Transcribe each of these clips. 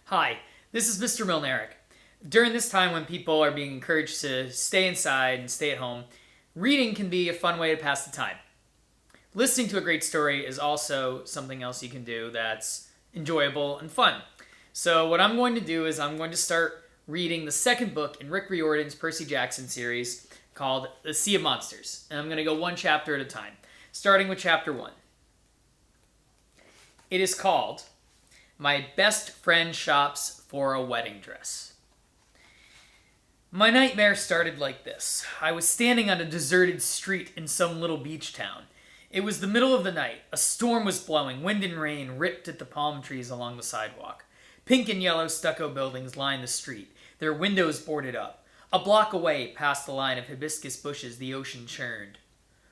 Hi, this is Mr. Milnarik. During this time when people are being encouraged to stay inside and stay at home, reading can be a fun way to pass the time. Listening to a great story is also something else you can do that's enjoyable and fun. So, what I'm going to do is I'm going to start reading the second book in Rick Riordan's Percy Jackson series called The Sea of Monsters. And I'm going to go one chapter at a time, starting with chapter 1. It is called My Best Friend Shops for a Wedding Dress. My nightmare started like this. I was standing on a deserted street in some little beach town. It was the middle of the night. A storm was blowing. Wind and rain ripped at the palm trees along the sidewalk. Pink and yellow stucco buildings lined the street, their windows boarded up. A block away, past the line of hibiscus bushes, the ocean churned.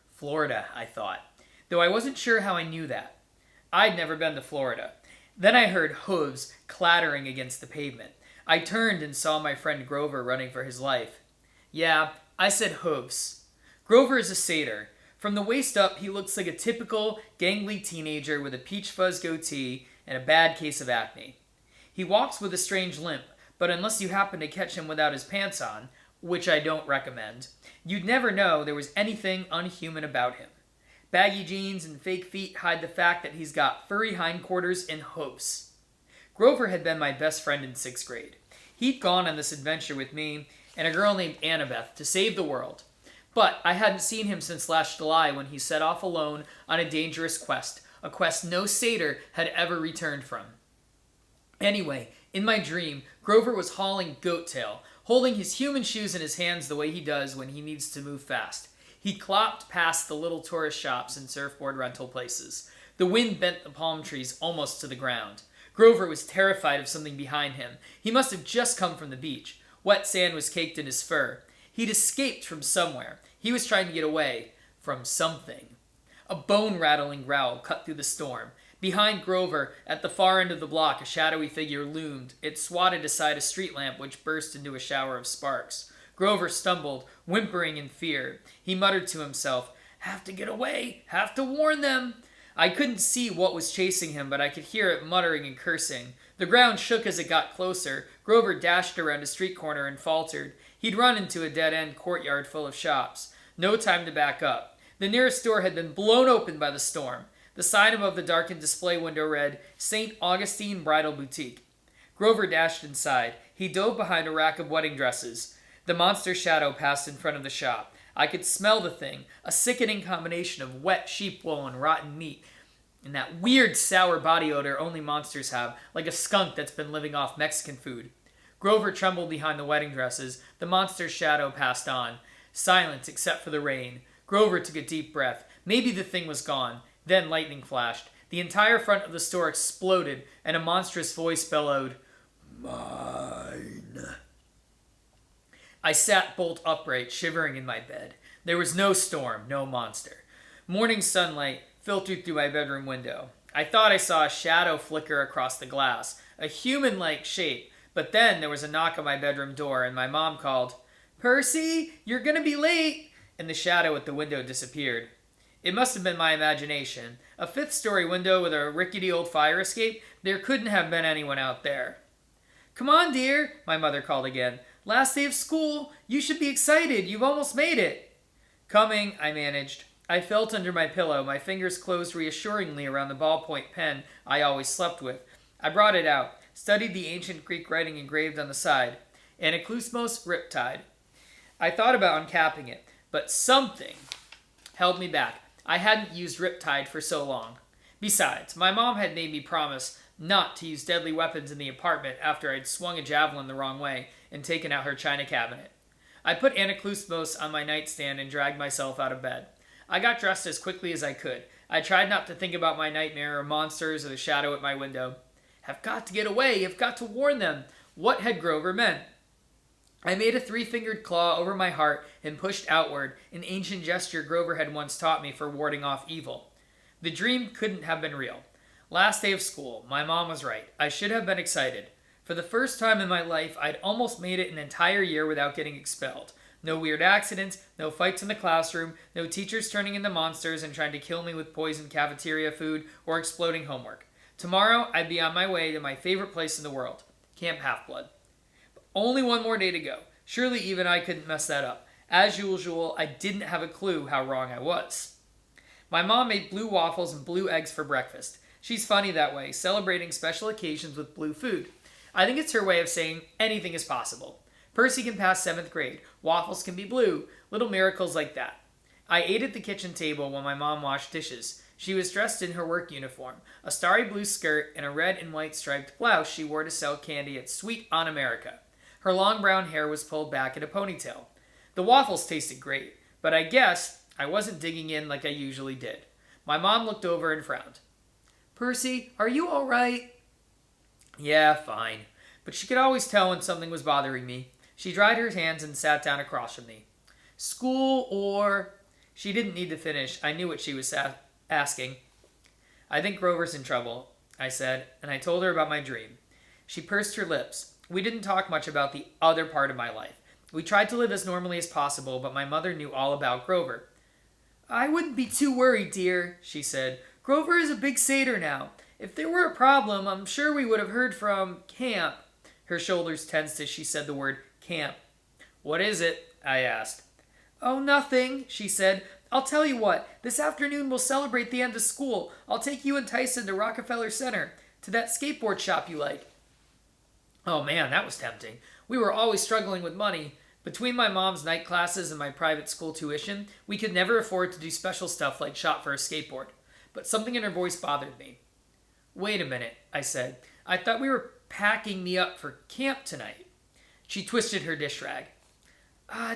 Florida, I thought, though I wasn't sure how I knew that. I'd never been to Florida. Then I heard hooves clattering against the pavement. I turned and saw my friend Grover running for his life. Yeah, I said hooves. Grover is a satyr. From the waist up, he looks like a typical, gangly teenager with a peach fuzz goatee and a bad case of acne. He walks with a strange limp, but unless you happen to catch him without his pants on, which I don't recommend, you'd never know there was anything unhuman about him. Baggy jeans and fake feet hide the fact that he's got furry hindquarters and hooves. Grover had been my best friend in 6th grade. He'd gone on this adventure with me and a girl named Annabeth to save the world. But I hadn't seen him since last July when he set off alone on a dangerous quest, a quest no satyr had ever returned from. Anyway, in my dream, Grover was hauling goat tail, holding his human shoes in his hands the way he does when he needs to move fast. He clopped past the little tourist shops and surfboard rental places. The wind bent the palm trees almost to the ground. Grover was terrified of something behind him. He must have just come from the beach. Wet sand was caked in his fur. He'd escaped from somewhere. He was trying to get away from something. A bone-rattling growl cut through the storm. Behind Grover, at the far end of the block, a shadowy figure loomed. It swatted aside a street lamp which burst into a shower of sparks. Grover stumbled, whimpering in fear. He muttered to himself, "Have to get away! Have to warn them!" I couldn't see what was chasing him, but I could hear it muttering and cursing. The ground shook as it got closer. Grover dashed around a street corner and faltered. He'd run into a dead-end courtyard full of shops. No time to back up. The nearest door had been blown open by the storm. The sign above the darkened display window read, St. Augustine Bridal Boutique. Grover dashed inside. He dove behind a rack of wedding dresses. The monster shadow passed in front of the shop. I could smell the thing, a sickening combination of wet sheep wool and rotten meat, and that weird sour body odor only monsters have, like a skunk that's been living off Mexican food. Grover trembled behind the wedding dresses. The monster's shadow passed on. Silence except for the rain. Grover took a deep breath. Maybe the thing was gone. Then lightning flashed. The entire front of the store exploded, and a monstrous voice bellowed, "Mine." I sat bolt upright, shivering in my bed. There was no storm, no monster. Morning sunlight filtered through my bedroom window. I thought I saw a shadow flicker across the glass, a human-like shape, but then there was a knock on my bedroom door, and my mom called, "Percy, you're gonna be late," and the shadow at the window disappeared. It must have been my imagination. A 5th-story window with a rickety old fire escape. There couldn't have been anyone out there. "Come on, dear," my mother called again. "Last day of school. You should be excited. You've almost made it." "Coming," I managed. I felt under my pillow. My fingers closed reassuringly around the ballpoint pen I always slept with. I brought it out, studied the ancient Greek writing engraved on the side. Anaklusmos Riptide. I thought about uncapping it, but something held me back. I hadn't used Riptide for so long. Besides, my mom had made me promise not to use deadly weapons in the apartment after I'd swung a javelin the wrong way and taken out her china cabinet. I put Anaklusmos on my nightstand and dragged myself out of bed. I got dressed as quickly as I could. I tried not to think about my nightmare or monsters or the shadow at my window. Have got to get away. Have got to warn them. What had Grover meant? I made a 3-fingered claw over my heart and pushed outward, an ancient gesture Grover had once taught me for warding off evil. The dream couldn't have been real. Last day of school. My mom was right. I should have been excited. For the first time in my life, I'd almost made it an entire year without getting expelled. No weird accidents, no fights in the classroom, no teachers turning into monsters and trying to kill me with poisoned cafeteria food or exploding homework. Tomorrow, I'd be on my way to my favorite place in the world, Camp Half-Blood. Only one more day to go. Surely even I couldn't mess that up. As usual, I didn't have a clue how wrong I was. My mom made blue waffles and blue eggs for breakfast. She's funny that way, celebrating special occasions with blue food. I think it's her way of saying anything is possible. Percy can pass 7th grade. Waffles can be blue. Little miracles like that. I ate at the kitchen table while my mom washed dishes. She was dressed in her work uniform, a starry blue skirt and a red and white striped blouse she wore to sell candy at Sweet on America. Her long brown hair was pulled back in a ponytail. The waffles tasted great, but I guess I wasn't digging in like I usually did. My mom looked over and frowned. "Percy, are you all right?" "Yeah, fine." But she could always tell when something was bothering me. She dried her hands and sat down across from me. "School or—" She didn't need to finish. I knew what she was asking. "I think Grover's in trouble," I said, and I told her about my dream. She pursed her lips. We didn't talk much about the other part of my life. We tried to live as normally as possible, but my mother knew all about Grover. "I wouldn't be too worried, dear," she said. "Grover is a big satyr now. If there were a problem, I'm sure we would have heard from camp." Her shoulders tensed as she said the word camp. "What is it?" I asked. "Oh, nothing," she said. "I'll tell you what. This afternoon we'll celebrate the end of school. I'll take you and Tyson to Rockefeller Center, to that skateboard shop you like." Oh man, that was tempting. We were always struggling with money. Between my mom's night classes and my private school tuition, we could never afford to do special stuff like shop for a skateboard. But something in her voice bothered me. "Wait a minute," I said. "I thought we were packing me up for camp tonight." She twisted her dish rag.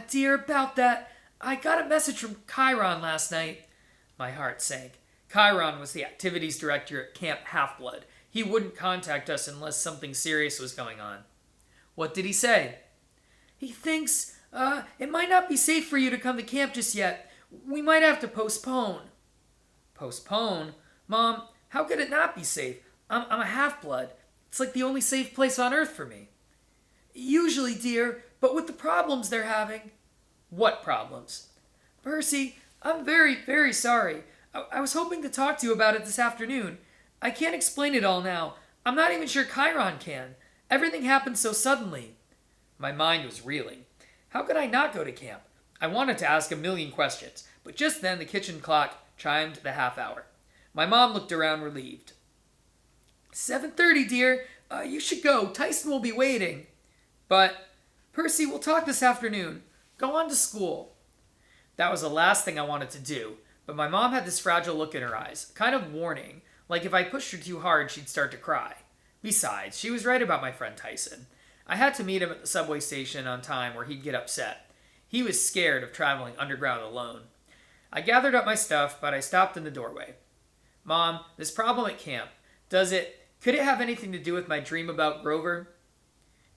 Dear, about that, I got a message from Chiron last night." My heart sank. Chiron was the activities director at Camp Half-Blood. He wouldn't contact us unless something serious was going on. "What did he say?" "He thinks, it might not be safe for you to come to camp just yet. We might have to postpone." "Postpone? Mom, how could it not be safe? I'm a half-blood. It's like the only safe place on earth for me." "Usually, dear, but with the problems they're having." "What problems?" "Percy, I'm very, very sorry. I was hoping to talk to you about it this afternoon. I can't explain it all now. I'm not even sure Chiron can. Everything happened so suddenly." My mind was reeling. How could I not go to camp? I wanted to ask a million questions, but just then the kitchen clock chimed the half hour. My mom looked around relieved. 7:30, dear. You should go. Tyson will be waiting." "But—" "Percy, we'll talk this afternoon. Go on to school." That was the last thing I wanted to do, but my mom had this fragile look in her eyes, kind of warning, like if I pushed her too hard, she'd start to cry. Besides, she was right about my friend Tyson. I had to meet him at the subway station on time or he'd get upset. He was scared of traveling underground alone. I gathered up my stuff, but I stopped in the doorway. "Mom, this problem at camp, could it have anything to do with my dream about Grover?"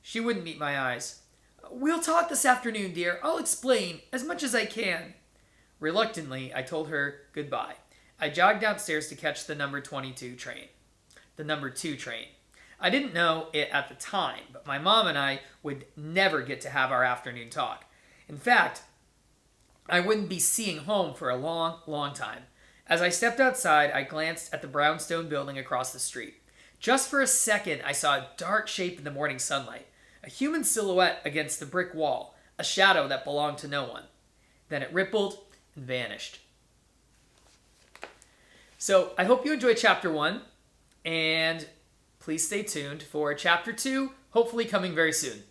She wouldn't meet my eyes. "We'll talk this afternoon, dear. I'll explain, as much as I can." Reluctantly, I told her goodbye. I jogged downstairs to catch the number 22 train. The number 2 train. I didn't know it at the time, but my mom and I would never get to have our afternoon talk. In fact, I wouldn't be seeing home for a long, long time. As I stepped outside, I glanced at the brownstone building across the street. Just for a second, I saw a dark shape in the morning sunlight. A human silhouette against the brick wall. A shadow that belonged to no one. Then it rippled and vanished. So, I hope you enjoyed Chapter 1. And please stay tuned for Chapter 2, hopefully coming very soon.